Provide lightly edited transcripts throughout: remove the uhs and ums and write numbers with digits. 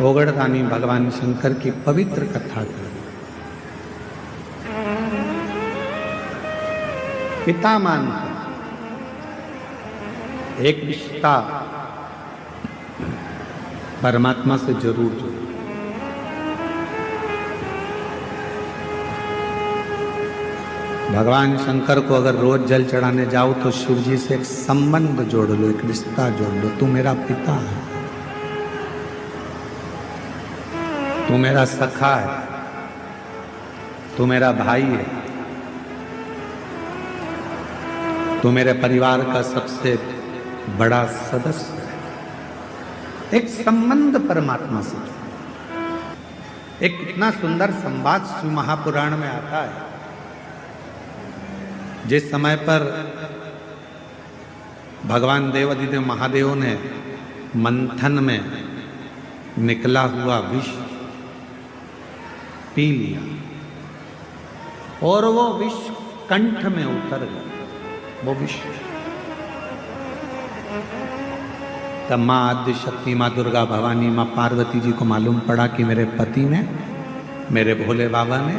ओगड़दानी भगवान शंकर की पवित्र कथा कर। पिता मानकर एक रिश्ता परमात्मा से जरूर जुड़ो। भगवान शंकर को अगर रोज जल चढ़ाने जाओ तो शिव जी से एक संबंध जोड़ लो, एक रिश्ता जोड़ लो। तू मेरा पिता है, तू मेरा सखा है, तू मेरा भाई है, तू मेरे परिवार का सबसे बड़ा सदस्य है। एक संबंध परमात्मा से। एक कितना सुंदर संवाद शिव महापुराण में आता है। जिस समय पर भगवान देवादिदेव महादेव ने मंथन में निकला हुआ विष पी लिया और वो विष कंठ में उतर गया, वो विष। तब माँ आद्य शक्ति, माँ दुर्गा भवानी, माँ पार्वती जी को मालूम पड़ा कि मेरे पति ने, मेरे भोले बाबा ने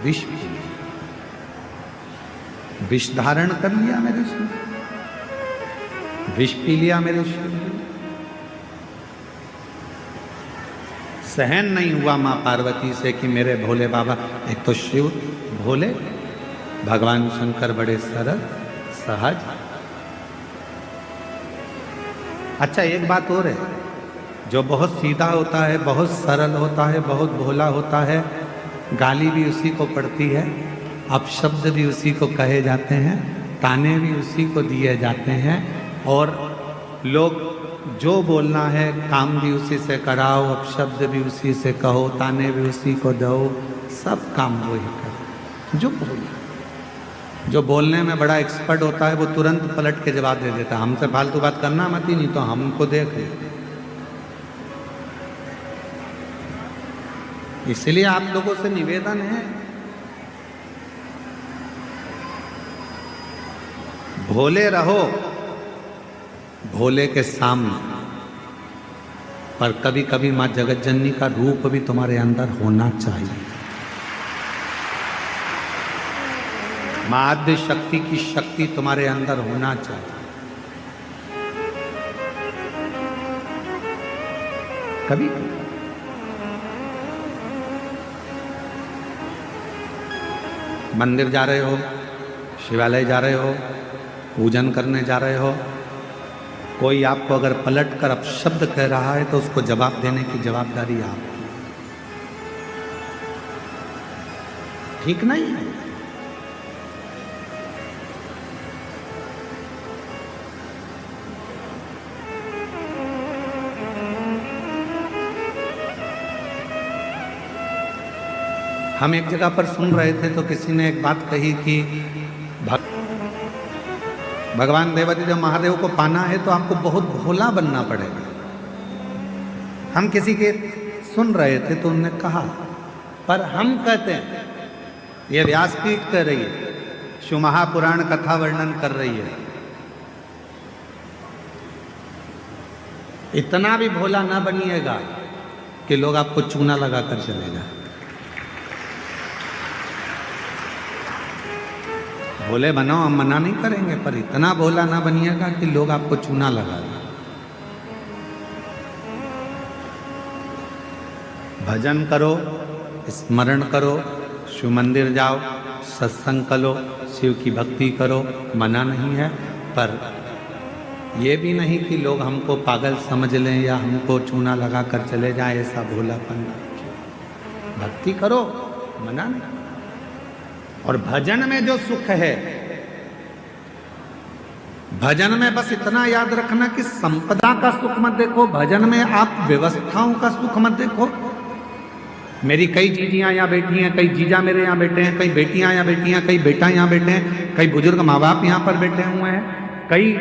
विष पी लिया, विष धारण कर लिया मेरे शिव, विष पी लिया मेरे शिव। सहन नहीं हुआ मां पार्वती से कि मेरे भोले बाबा, एक तो शिव भोले, भगवान शंकर बड़े सरल सहज। अच्छा एक बात और है, जो बहुत सीधा होता है, बहुत सरल होता है, बहुत भोला होता है, गाली भी उसी को पड़ती है, अपशब्द भी उसी को कहे जाते हैं, ताने भी उसी को दिए जाते हैं, और लोग जो बोलना है काम भी उसी से कराओ, अपशब्द भी उसी से कहो, ताने भी उसी को दो, सब काम वही करो। जो बोलने में बड़ा एक्सपर्ट होता है वो तुरंत पलट के जवाब दे देता है, हमसे फालतू बात करना मत ही, नहीं तो हमको देख। इसलिए आप लोगों से निवेदन है, भोले रहो भोले के सामने, पर कभी कभी मां जगत जननी का रूप भी तुम्हारे अंदर होना चाहिए। मां आद्य शक्ति की शक्ति तुम्हारे अंदर होना चाहिए। कभी मंदिर जा रहे हो, शिवालय जा रहे हो, पूजन करने जा रहे हो, कोई आपको अगर पलट कर अपशब्द कह रहा है तो उसको जवाब देने की जवाबदारी आपकी। ठीक नहीं है। हम एक जगह पर सुन रहे थे तो किसी ने एक बात कही कि भगवान देवादिदेव महादेव को पाना है तो आपको बहुत भोला बनना पड़ेगा। हम किसी के सुन रहे थे तो उन्होंने कहा, पर हम कहते हैं, ये व्यासपीठ कह रही है, शिव महापुराण कथा वर्णन कर रही है, इतना भी भोला ना बनिएगा कि लोग आपको चूना लगा कर चले जाए। भोले बनो, हम मना नहीं करेंगे, पर इतना भोला ना बनिएगा कि लोग आपको चूना लगा दें। भजन करो, स्मरण करो, शिव मंदिर जाओ, सत्संग करो, शिव की भक्ति करो, मना नहीं है, पर यह भी नहीं कि लोग हमको पागल समझ लें या हमको चूना लगा कर चले जाएं, ऐसा भोलापन। भक्ति करो, मना नहीं। और भजन में जो सुख है, भजन में बस इतना याद रखना कि संपदा का सुख मत देखो, भजन में आप व्यवस्थाओं का सुख मत देखो। मेरी कई जीजियां यहाँ बैठी हैं, कई जीजा मेरे यहाँ बैठे हैं, कई बेटियां यहाँ बैठी हैं, कई बेटा यहाँ बैठे हैं, कई बुजुर्ग माँ बाप यहाँ पर बैठे हुए हैं, कई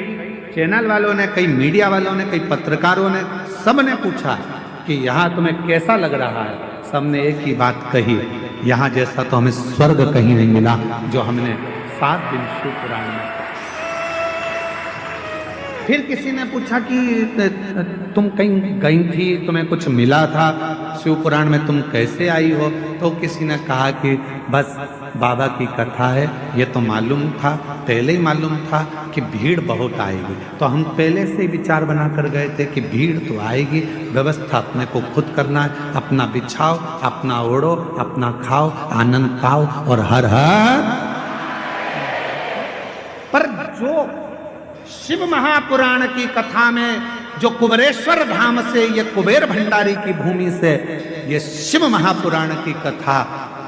चैनल वालों ने, कई मीडिया वालों ने, कई पत्रकारों ने, सब ने पूछा कि यहाँ तुम्हें कैसा लग रहा है। सबने एक ही बात कही, यहाँ जैसा तो हमें स्वर्ग कहीं नहीं मिला, जो हमने 7 दिन शिव पुराण में। फिर किसी ने पूछा कि तुम कहीं गई थी, तुम्हें कुछ मिला था, शिव पुराण में तुम कैसे आई हो? तो किसी ने कहा कि बस बाबा की कथा है, ये तो मालूम था, पहले ही मालूम था कि भीड़ बहुत आएगी, तो हम पहले से विचार बना कर गए थे कि भीड़ तो आएगी, व्यवस्था अपने को खुद करना है, अपना बिछाओ, अपना ओढ़ो, अपना खाओ, आनंद पाओ और हर हर। पर जो शिव महापुराण की कथा में जो कुबेरेश्वर धाम से, ये कुबेर भंडारी की भूमि से ये शिव महापुराण की कथा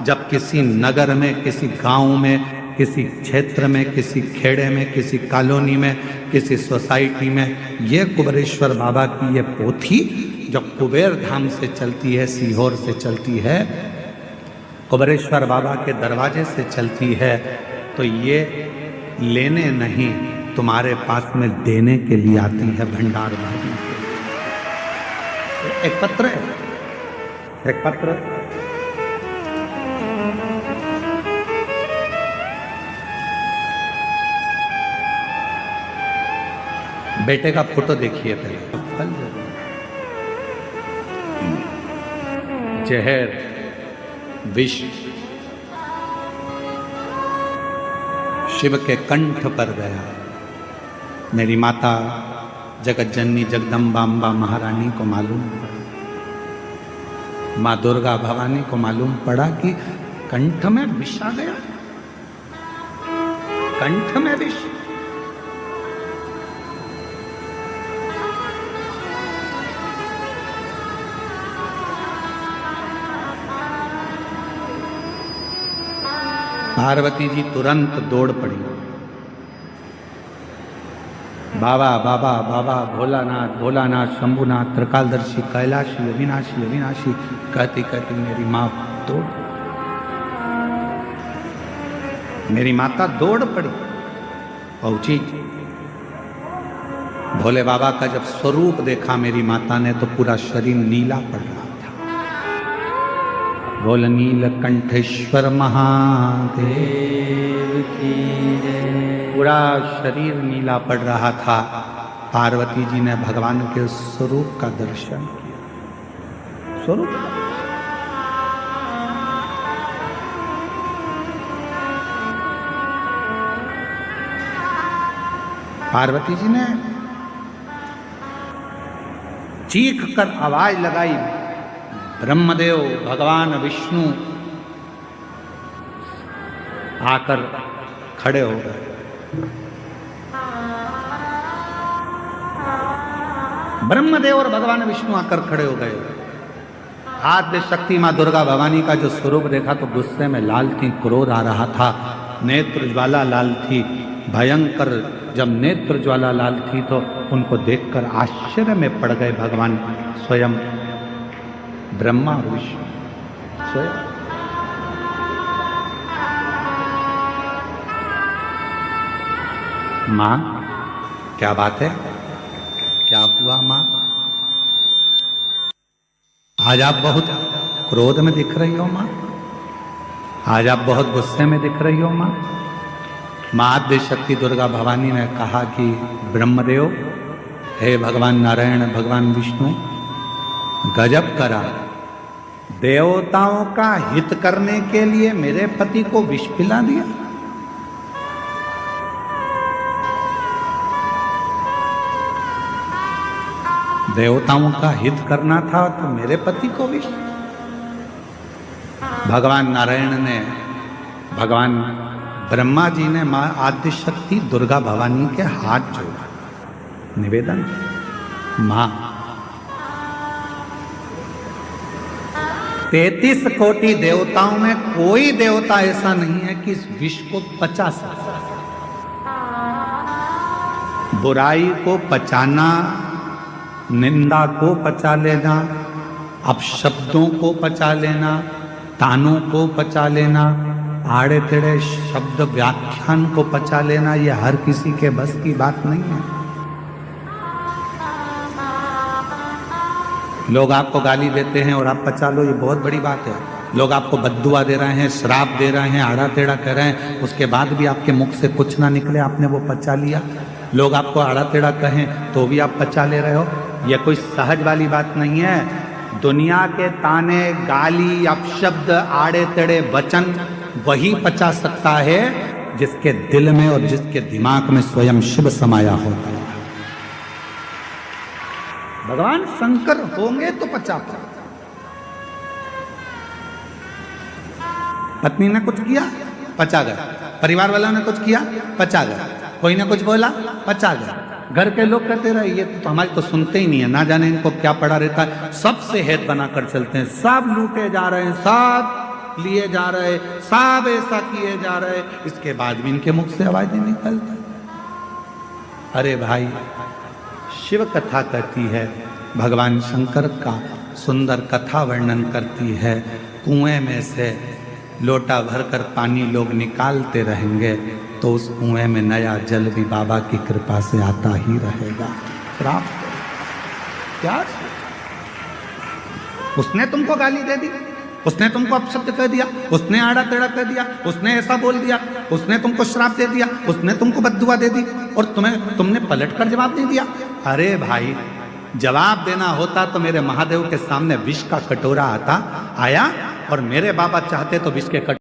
जब किसी नगर में, किसी गांव में, किसी क्षेत्र में, किसी खेड़े में, किसी कॉलोनी में, किसी सोसाइटी में, ये कुबेरेश्वर बाबा की ये पोथी जब कुबेर धाम से चलती है, सीहोर से चलती है, कुबेरेश्वर बाबा के दरवाजे से चलती है, तो ये लेने नहीं, तुम्हारे पास में देने के लिए आती है, भंडार भरने के लिए। एक पत्र है, एक पत्र बेटे का फोटो देखिए पहले। फल जहर विष शिव के कंठ पर गया। मेरी माता जगत जननी जगदम्बा अम्बा महारानी को मालूम पड़ा, माँ दुर्गा भवानी को मालूम पड़ा कि कंठ में विष आ गया, कंठ में विष। पार्वती जी तुरंत दौड़ पड़ी, बाबा बाबा बाबा, भोलानाथ भोलानाथ, शंभुनाथ, त्रिकालदर्शी, कैलाशी, अविनाशी अविनाशी कहती कहती मेरी माँ दौड़, मेरी माता दौड़ पड़ी, पहुंची। भोले बाबा का जब स्वरूप देखा मेरी माता ने तो पूरा शरीर नीला पड़ रहा था। बोल नीलकंठेश्वर महादेव की जय। पूरा शरीर नीला पड़ रहा था। पार्वती जी ने भगवान के स्वरूप का दर्शन किया। स्वरूप पार्वती जी ने चीख कर आवाज लगाई, ब्रह्मदेव भगवान विष्णु आकर खड़े हो गए। ब्रह्मदेव और भगवान विष्णु आकर खड़े हो गए। आद्य शक्ति मां दुर्गा भवानी का जो स्वरूप देखा तो गुस्से में लाल थी, क्रोध आ रहा था, नेत्र ज्वाला लाल थी, भयंकर। जब नेत्र ज्वाला लाल थी तो उनको देखकर आश्चर्य में पड़ गए भगवान स्वयं ब्रह्मा और विष्णु स्वयं। मां क्या बात है, क्या हुआ मां? आज आप बहुत क्रोध में दिख रही हो मां, आज आप बहुत गुस्से में दिख रही हो मां। मां आद्य शक्ति दुर्गा भवानी ने कहा कि ब्रह्मदेव, हे भगवान नारायण, भगवान विष्णु, गजब करा, देवताओं का हित करने के लिए मेरे पति को विष पिला दिया। देवताओं का हित करना था तो मेरे पति को विष। भगवान नारायण ने, भगवान ब्रह्मा जी ने मां आद्य शक्ति दुर्गा भवानी के हाथ जोड़ा, निवेदन, मां 33 कोटि देवताओं में कोई देवता ऐसा नहीं है कि इस विष को पचा सके। बुराई को पचाना, निंदा को पचा लेना, अपशब्दों को पचा लेना, तानों को पचा लेना, आड़े टेढ़े शब्द व्याख्यान को पचा लेना, ये हर किसी के बस की बात नहीं है। लोग आपको गाली देते हैं और आप पचा लो, ये बहुत बड़ी बात है। लोग आपको बद्दुआ दे रहे हैं, श्राप दे रहे हैं, आड़ा टेढ़ा कह रहे हैं, उसके बाद भी आपके मुख से कुछ ना निकले, आपने वो पचा लिया, लोग आपको आड़ा टेढ़ा कहें तो भी आप पचा ले रहे हो। यह कोई सहज वाली बात नहीं है। दुनिया के ताने, गाली, अपशब्द, आड़े टेढ़े वचन वही पचा सकता है जिसके दिल में और जिसके दिमाग में स्वयं शिव समाया होता है। भगवान शंकर होंगे तो पचा पाए। पत्नी ने कुछ किया, पचा गया। परिवार वालों ने कुछ किया, पचा गया। कोई ने कुछ बोला, पचा गया। घर के लोग कहते रहे ये तो हमारी तो सुनते ही नहीं है, ना जाने इनको क्या पड़ा रहता है, सबसे हेत बनाकर चलते हैं, सब लूटे जा रहे हैं, सब लिए जा रहे, सब ऐसा किए जा रहे, इसके बाद भी इनके मुख से आवाज नहीं निकलता। अरे भाई, शिव कथा कहती है, भगवान शंकर का सुंदर कथा वर्णन करती है। कुएं में से लोटा भरकर पानी लोग निकालते रहेंगे तो उस कुएं में नया जल भी बाबा की कृपा से आता ही रहेगा। प्राप्त क्या? उसने तुमको गाली दे दी, उसने तुमको अपशब्द कह दिया, उसने आड़ा टेढ़ा कह दिया, उसने ऐसा बोल दिया, उसने तुमको श्राप दे दिया, उसने तुमको बद्दुआ दे दी और तुमने पलट कर जवाब नहीं दिया। अरे भाई, जवाब देना होता तो मेरे महादेव के सामने विष का कटोरा आया और मेरे बाबा चाहते तो विष के